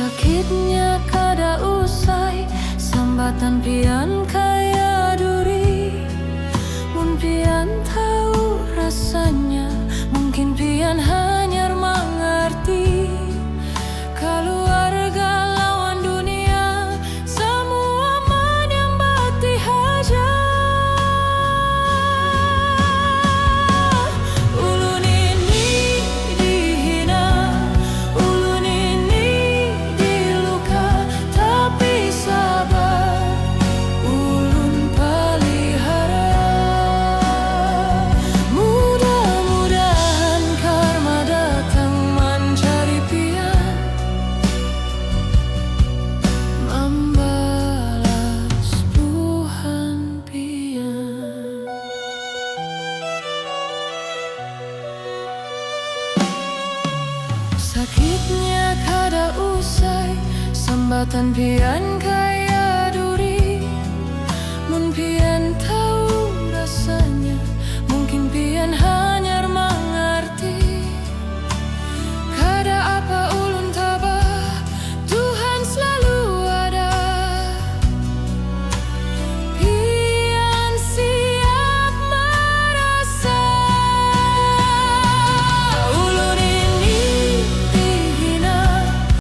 Sakitnya kada usai, sambatan pian kaya duri. Mun pian tahu rasanya, mungkin pian hanya mengerti. Keluarga lawan dunia, semua menyambati haja. Ulun ini dihina, ulun ini diluka, tapi sabar ulun pelihara. Mudah-mudahan karma datang mencari pian, membalas Tuhan pian. Sakitnya kada usai, sambatan pian